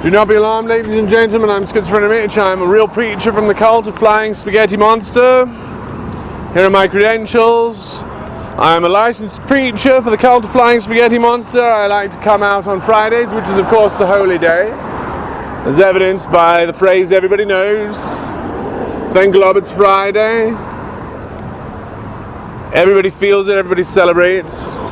Do not be alarmed, ladies and gentlemen, I'm Schizophrenic Mitch. I'm a real preacher from the cult of Flying Spaghetti Monster. Here are my credentials. I'm a licensed preacher for the cult of Flying Spaghetti Monster. I like to come out on Fridays, which is of course the holy day, as evidenced by the phrase everybody knows. Thank God it's Friday. Everybody feels it, everybody celebrates.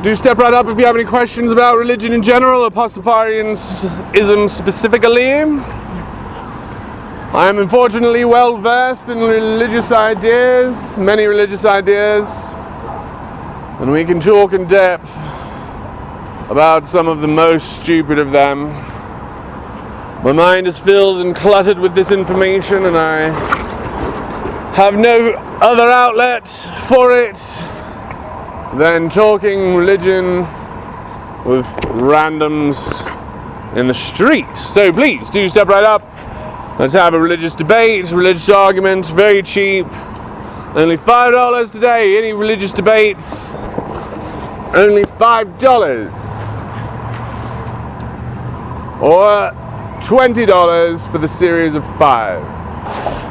Do step right up if you have any questions about religion in general or Pastafarianism specifically. I am unfortunately well versed in religious ideas, many religious ideas, and we can talk in depth about some of the most stupid of them. My mind is filled and cluttered with this information, and I have no other outlet for it than talking religion with randoms in the street. So please do step right up. Let's have a religious debate, religious argument, very cheap. Only $5 today. Any religious debates, only $5. Or $20 for the series of 5.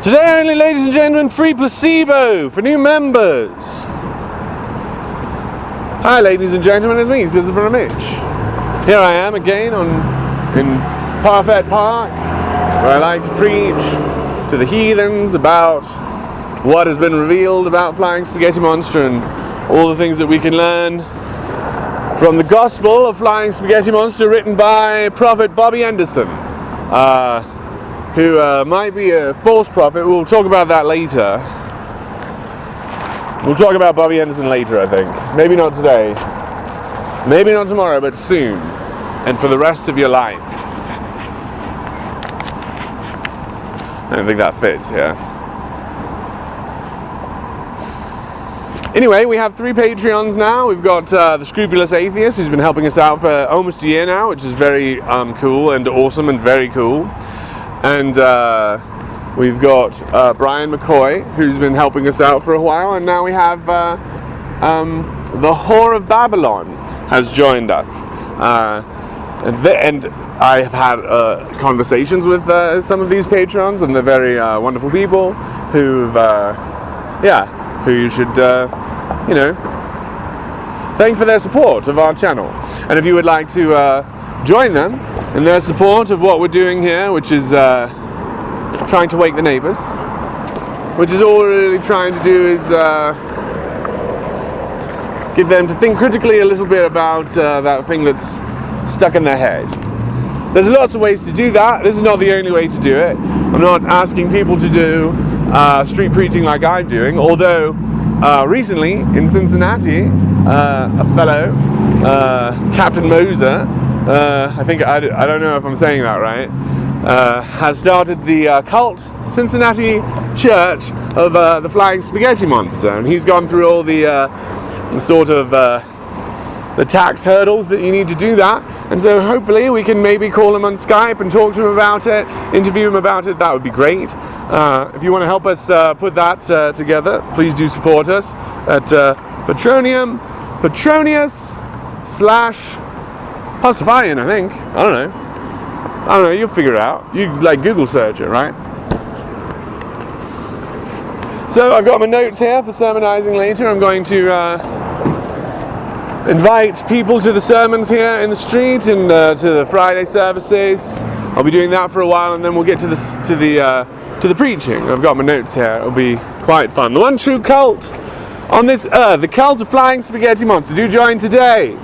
Today only, ladies and gentlemen, free placebo for new members. Hi ladies and gentlemen, it's me, Schizophrenic Mitch. Here I am again in Parfait Park, where I like to preach to the heathens about what has been revealed about Flying Spaghetti Monster and all the things that we can learn from the Gospel of Flying Spaghetti Monster, written by Prophet Bobby Anderson, who might be a false prophet. We'll talk about that later. We'll talk about Bobby Anderson later, I think. Maybe not today. Maybe not tomorrow, but soon. And for the rest of your life. I don't think that fits here. Anyway, we have 3 Patreons now. We've got the Scrupulous Atheist, who's been helping us out for almost a year now, which is very cool and awesome and very cool. And we've got Brian McCoy, who's been helping us out for a while, and now we have the Whore of Babylon has joined us. And I have had conversations with some of these patrons, and they're very wonderful people who you should, thank for their support of our channel. And if you would like to join them in their support of what we're doing here, which is trying to wake the neighbors, which is all we're really trying to do is get them to think critically a little bit about that thing that's stuck in their head. There's lots of ways to do that. This is not the only way to do it. I'm not asking people to do street preaching like I'm doing, although recently in Cincinnati, a fellow, Captain Moser, I don't know if I'm saying that right, has started the cult Cincinnati Church of the Flying Spaghetti Monster, and he's gone through all the the tax hurdles that you need to do that, and so hopefully we can maybe call him on Skype and talk to him about it, interview him about it. That would be great. If you want to help us put that together, please do support us at Patronius/Pastafarian, I think. I don't know, you'll figure it out. You Google search it, right? So I've got my notes here for sermonizing later. I'm going to invite people to the sermons here in the street and to the Friday services. I'll be doing that for a while, and then we'll get to the preaching. I've got my notes here. It'll be quite fun. The one true cult on this earth, the cult of Flying Spaghetti Monster. Do join today.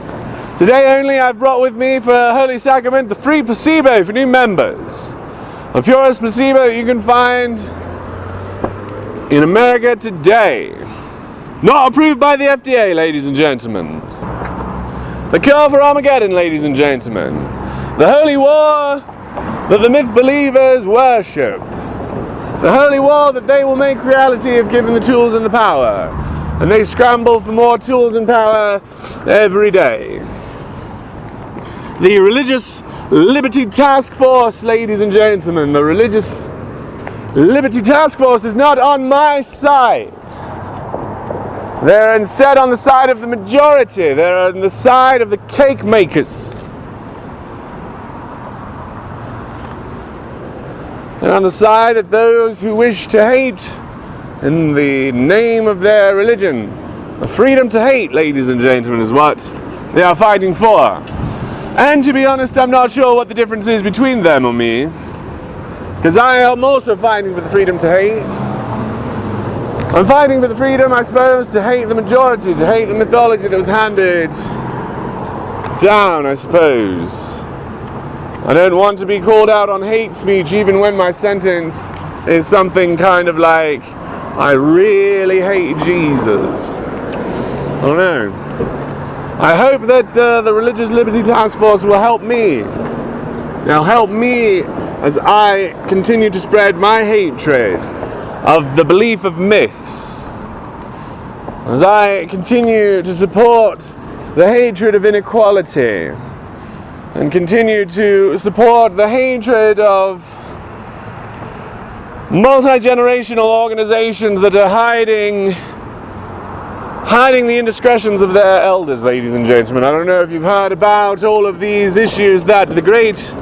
Today only, I've brought with me for Holy Sacrament the free placebo for new members. The purest placebo you can find in America today. Not approved by the FDA, ladies and gentlemen. The cure for Armageddon, ladies and gentlemen. The holy war that the myth believers worship. The holy war that they will make reality if given the tools and the power. And they scramble for more tools and power every day. The Religious Liberty Task Force, ladies and gentlemen. The Religious Liberty Task Force is not on my side. They're instead on the side of the majority. They're on the side of the cake makers. They're on the side of those who wish to hate in the name of their religion. The freedom to hate, ladies and gentlemen, is what they are fighting for. And to be honest, I'm not sure what the difference is between them or me, because I am also fighting for the freedom to hate. I'm fighting for the freedom, I suppose, to hate the majority, to hate the mythology that was handed down, I suppose. I don't want to be called out on hate speech even when my sentence is something kind of like, I really hate Jesus. I don't know. I hope that the Religious Liberty Task Force will help me. Now help me as I continue to spread my hatred of the belief of myths. As I continue to support the hatred of inequality and continue to support the hatred of multi-generational organizations that are hiding the indiscretions of their elders, ladies and gentlemen. I don't know if you've heard about all of these issues that the great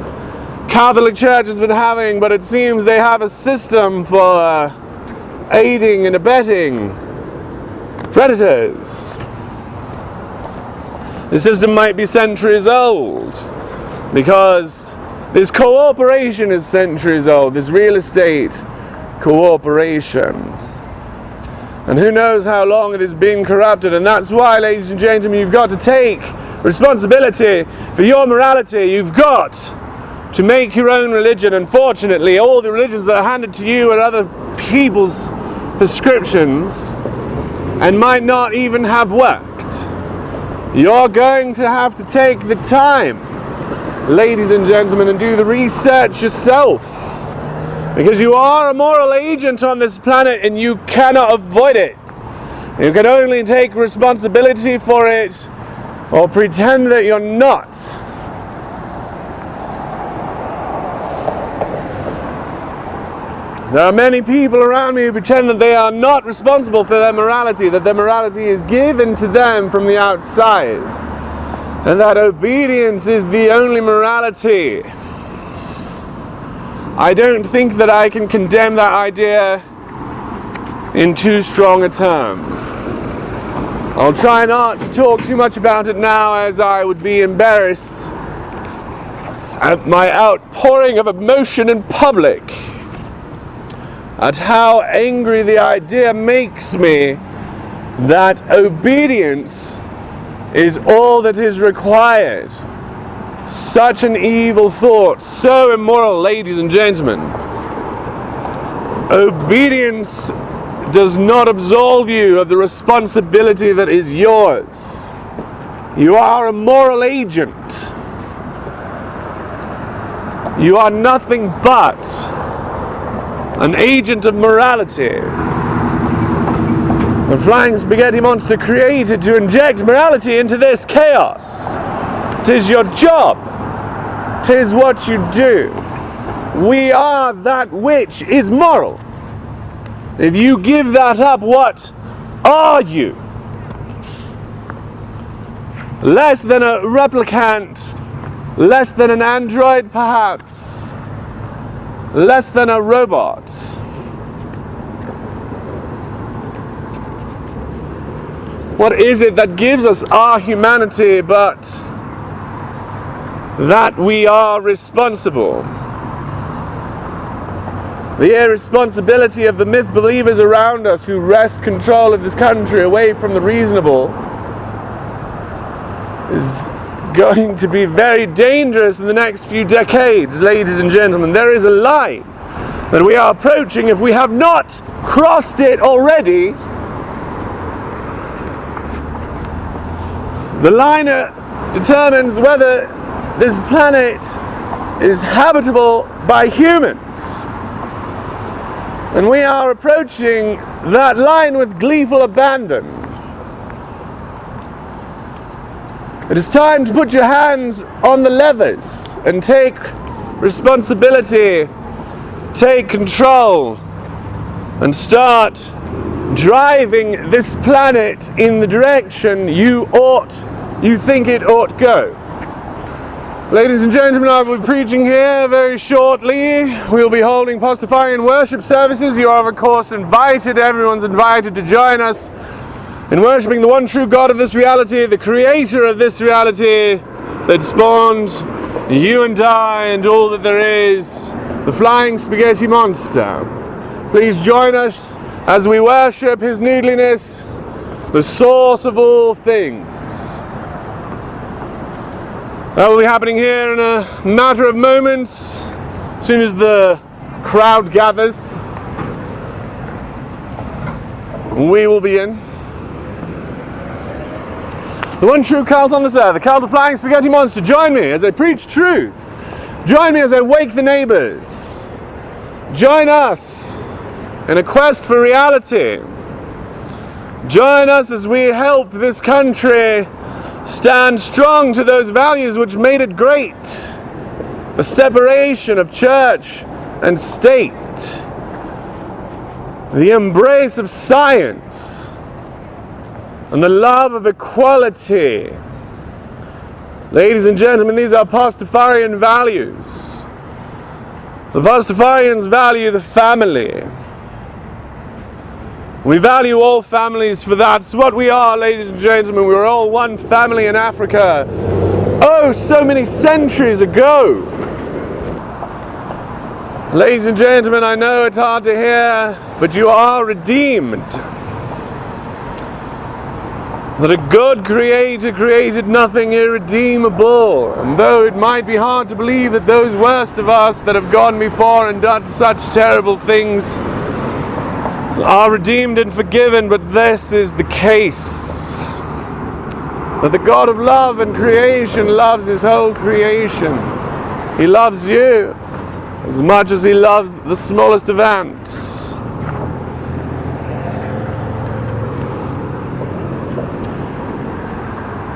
Catholic Church has been having, but it seems they have a system for aiding and abetting predators. The system might be centuries old, because this cooperation is centuries old, this real estate cooperation. And who knows how long it has been corrupted, and that's why, ladies and gentlemen, you've got to take responsibility for your morality. You've got to make your own religion. Unfortunately, all the religions that are handed to you are other people's prescriptions and might not even have worked. You're going to have to take the time, ladies and gentlemen, and do the research yourself, because you are a moral agent on this planet and you cannot avoid it. You can only take responsibility for it or pretend that you're not. There are many people around me who pretend that they are not responsible for their morality, that their morality is given to them from the outside, and that obedience is the only morality. I don't think that I can condemn that idea in too strong a term. I'll try not to talk too much about it now, as I would be embarrassed at my outpouring of emotion in public, at how angry the idea makes me that obedience is all that is required. Such an evil thought, so immoral, ladies and gentlemen. Obedience does not absolve you of the responsibility that is yours. You are a moral agent. You are nothing but an agent of morality. The Flying Spaghetti Monster created to inject morality into this chaos. 'Tis your job. 'Tis what you do. We are that which is moral. If you give that up, what are you? Less than a replicant, less than an android perhaps, less than a robot. What is it that gives us our humanity but that we are responsible? The irresponsibility of the myth believers around us who wrest control of this country away from the reasonable is going to be very dangerous in the next few decades, ladies and gentlemen. There is a line that we are approaching, if we have not crossed it already. The line determines whether this planet is habitable by humans. And we are approaching that line with gleeful abandon. It is time to put your hands on the levers and take responsibility, take control, and start driving this planet in the direction you think it ought go. Ladies and gentlemen, I will be preaching here very shortly. We'll be holding Pastafarian worship services. You are, of course, invited. Everyone's invited to join us in worshiping the one true God of this reality, the creator of this reality that spawned you and I and all that there is, the flying spaghetti monster. Please join us as we worship his needliness, the source of all things. That will be happening here in a matter of moments, as soon as the crowd gathers. We will begin. The one true cult on this earth, the cult of flying spaghetti monster. Join me as I preach truth. Join me as I wake the neighbors. Join us in a quest for reality. Join us as we help this country stand strong to those values which made it great. The separation of church and state. The embrace of science. And the love of equality. Ladies and gentlemen, these are Pastafarian values. The Pastafarians value the family. We value all families, for that's what we are, ladies and gentlemen. We were all one family in Africa. Oh, so many centuries ago. Ladies and gentlemen, I know it's hard to hear, but you are redeemed. That a good creator created nothing irredeemable. And though it might be hard to believe that those worst of us that have gone before and done such terrible things are redeemed and forgiven, but this is the case. That the God of love and creation loves his whole creation. He loves you as much as he loves the smallest of ants.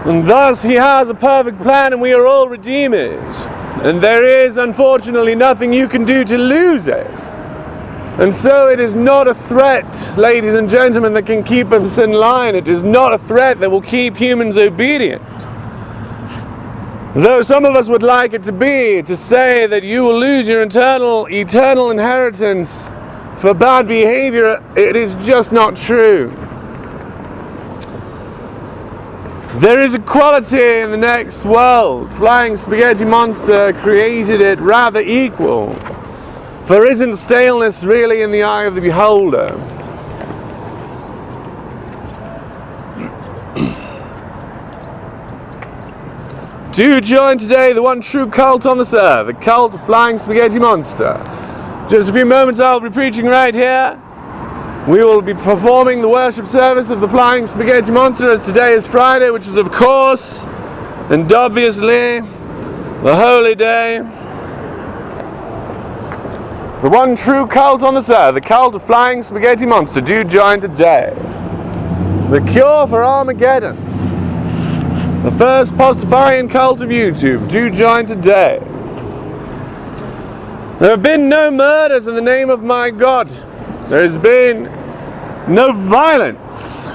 And thus he has a perfect plan, and we are all redeemed. And there is unfortunately nothing you can do to lose it. And so it is not a threat, ladies and gentlemen, that can keep us in line. It is not a threat that will keep humans obedient. Though some of us would like it to be, to say that you will lose your eternal inheritance for bad behavior, it is just not true. There is equality in the next world. Flying Spaghetti Monster created it rather equal. For isn't staleness really in the eye of the beholder? Do join today the one true cult on this earth, the cult of Flying Spaghetti Monster. Just a few moments I'll be preaching right here. We will be performing the worship service of the Flying Spaghetti Monster, as today is Friday, which is of course and obviously the holy day. The one true cult on this earth, the cult of Flying Spaghetti Monster. Do join today. The cure for Armageddon. The first Pastafarian cult of YouTube. Do join today. There have been no murders in the name of my God. There has been no violence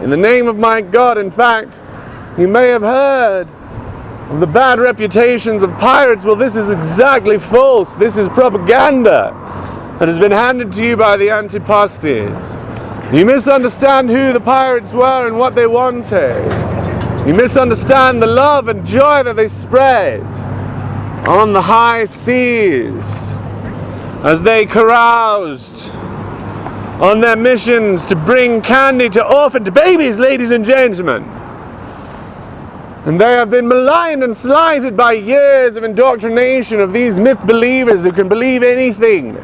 in the name of my God. In fact, you may have heard of the bad reputations of pirates. Well, this is exactly false. This is propaganda that has been handed to you by the antipasties. You misunderstand who the pirates were and what they wanted. You misunderstand the love and joy that they spread on the high seas as they caroused on their missions to bring candy to orphaned babies, ladies and gentlemen. And they have been maligned and slighted by years of indoctrination of these myth believers who can believe anything.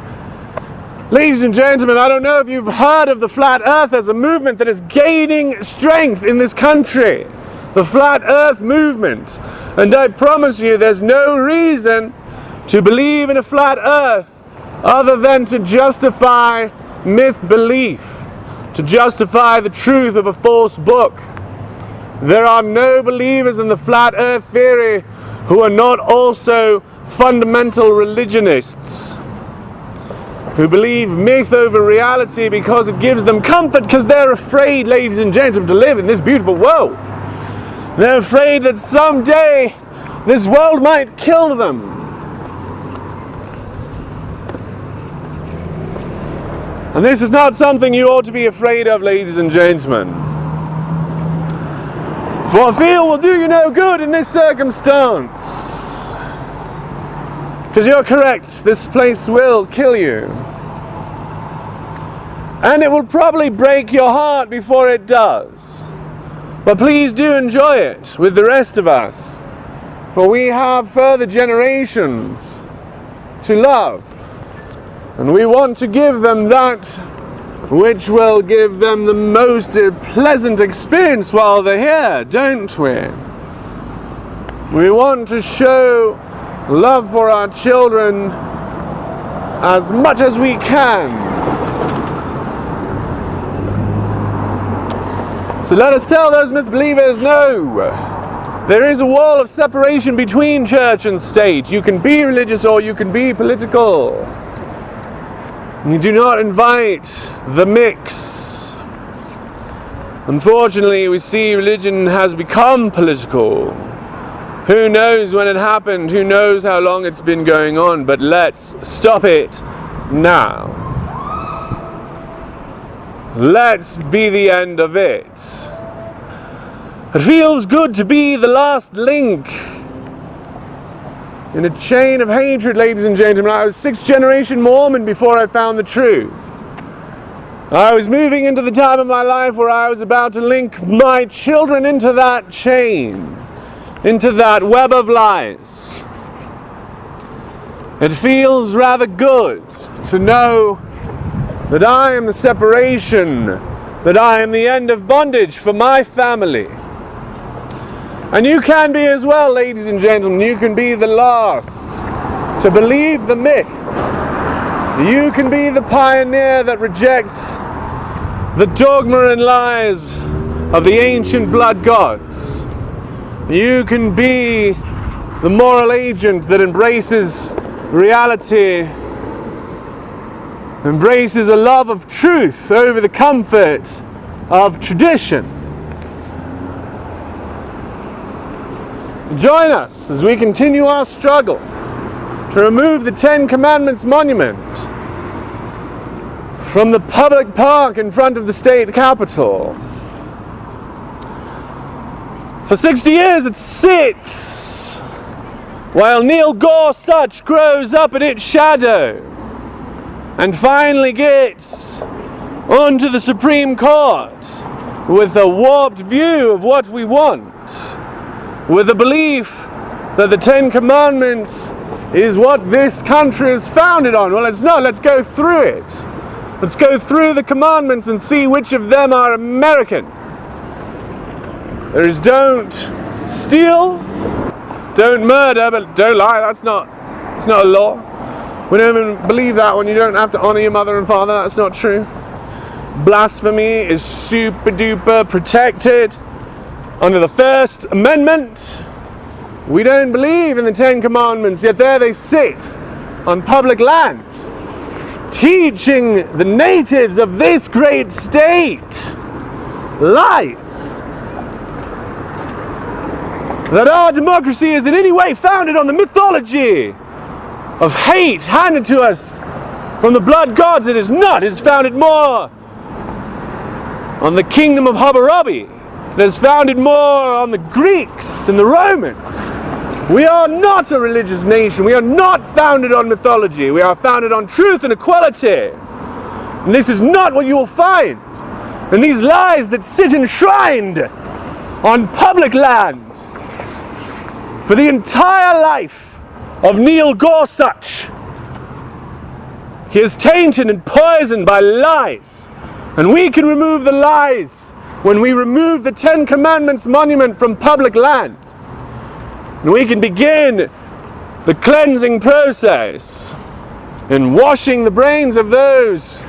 Ladies and gentlemen, I don't know if you've heard of the Flat Earth as a movement that is gaining strength in this country. The Flat Earth movement. And I promise you there's no reason to believe in a flat earth other than to justify myth belief, to justify the truth of a false book. There are no believers in the flat earth theory who are not also fundamental religionists. who believe myth over reality because it gives them comfort, because they're afraid, ladies and gentlemen, to live in this beautiful world. They're afraid that someday this world might kill them. And this is not something you ought to be afraid of, ladies and gentlemen. For fear will do you no good in this circumstance. Because you're correct, this place will kill you. And it will probably break your heart before it does. But please do enjoy it with the rest of us. For we have further generations to love. And we want to give them that which will give them the most pleasant experience while they're here, don't we? We want to show love for our children as much as we can. So let us tell those myth believers, no, there is a wall of separation between church and state. You can be religious or you can be political. You do not invite the mix. Unfortunately, we see religion has become political. Who knows when it happened? Who knows how long it's been going on? But let's stop it now. Let's be the end of it. It feels good to be the last link in a chain of hatred, ladies and gentlemen. I was 6th generation Mormon before I found the truth. I was moving into the time of my life where I was about to link my children into that chain, into that web of lies. It feels rather good to know that I am the separation, that I am the end of bondage for my family. And you can be as well, ladies and gentlemen. You can be the last to believe the myth. You can be the pioneer that rejects the dogma and lies of the ancient blood gods. You can be the moral agent that embraces reality, embraces a love of truth over the comfort of tradition. Join us as we continue our struggle to remove the Ten Commandments monument from the public park in front of the state capitol. For 60 years it sits while Neil Gorsuch grows up in its shadow and finally gets onto the Supreme Court with a warped view of what we want, with the belief that the Ten Commandments is what this country is founded on. Well, it's not. Let's go through it. Let's go through the commandments and see which of them are American. There is don't steal, don't murder, but don't lie. It's not a law. We don't even believe that one. You don't have to honor your mother and father. That's not true. Blasphemy is super duper protected under the First Amendment. We don't believe in the Ten Commandments, yet there they sit on public land, teaching the natives of this great state lies. That our democracy is in any way founded on the mythology of hate handed to us from the blood gods. It is not. It is founded more on the kingdom of Hammurabi. It is founded more on the Greeks and the Romans. We are not a religious nation. We are not founded on mythology. We are founded on truth and equality. And this is not what you will find in these lies that sit enshrined on public land. For the entire life of Neil Gorsuch, he is tainted and poisoned by lies. And we can remove the lies when we remove the Ten Commandments monument from public land. And we can begin the cleansing process in washing the brains of those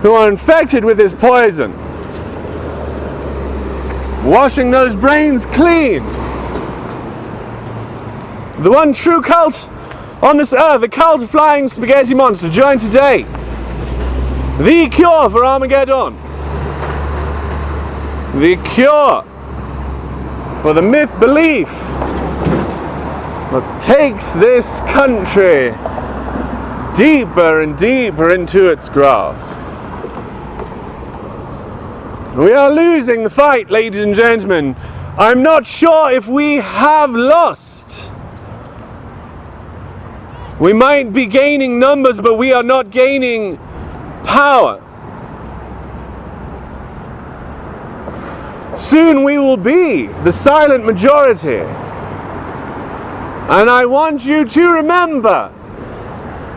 who are infected with this poison. Washing those brains clean. The one true cult On this earth, the cult of flying spaghetti monster. Join today. The cure for Armageddon. The cure for the myth belief that takes this country deeper and deeper into its grasp. We are losing the fight, ladies and gentlemen. I'm not sure if we have lost. We might be gaining numbers, but we are not gaining power. Soon we will be the silent majority. And I want you to remember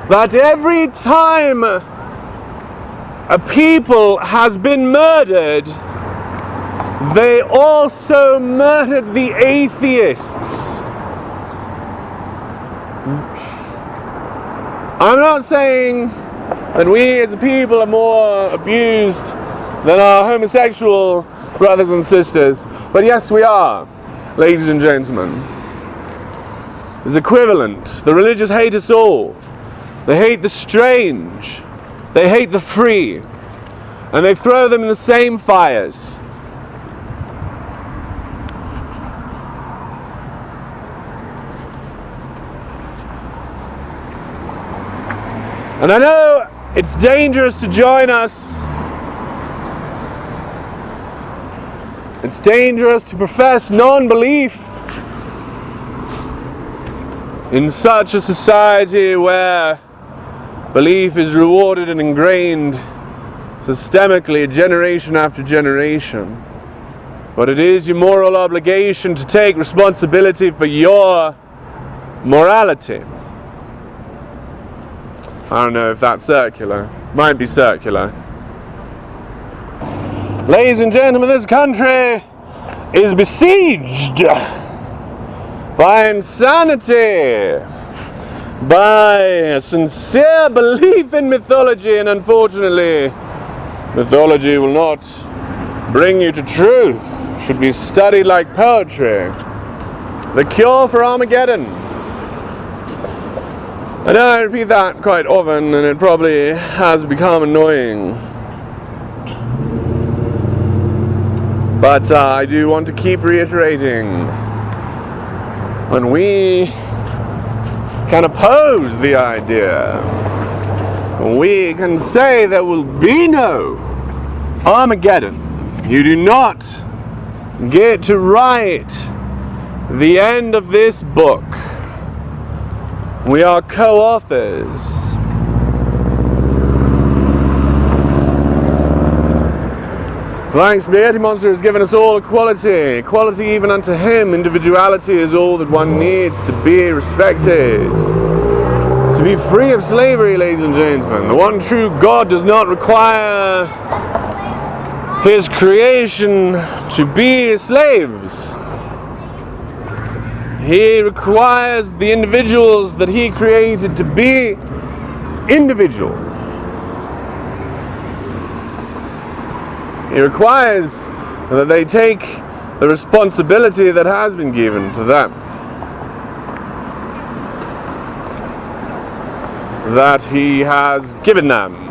that every time a people has been murdered, they also murdered the atheists. I'm not saying that we as a people are more abused than our homosexual brothers and sisters, but yes, we are, ladies and gentlemen. There's equivalent. The religious hate us all. They hate the strange. They hate the free. And they throw them in the same fires. And I know it's dangerous to join us. It's dangerous to profess non-belief in such a society where belief is rewarded and ingrained systemically generation after generation. But it is your moral obligation to take responsibility for your morality. I don't know if that's circular. Might be circular. Ladies and gentlemen, this country is besieged by insanity, by a sincere belief in mythology, and unfortunately, mythology will not bring you to truth. It should be studied like poetry. The cure for Armageddon. I know I repeat that quite often, and it probably has become annoying. But I do want to keep reiterating. When we can oppose the idea, we can say there will be no Armageddon. You do not get to write the end of this book. We are co-authors. Flying Spaghetti Monster has given us all equality. Equality even unto him. Individuality is all that one needs to be respected. To be free of slavery, ladies and gentlemen. The one true God does not require his creation to be slaves. He requires the individuals that he created to be individual. He requires that they take the responsibility that has been given to them, that he has given them.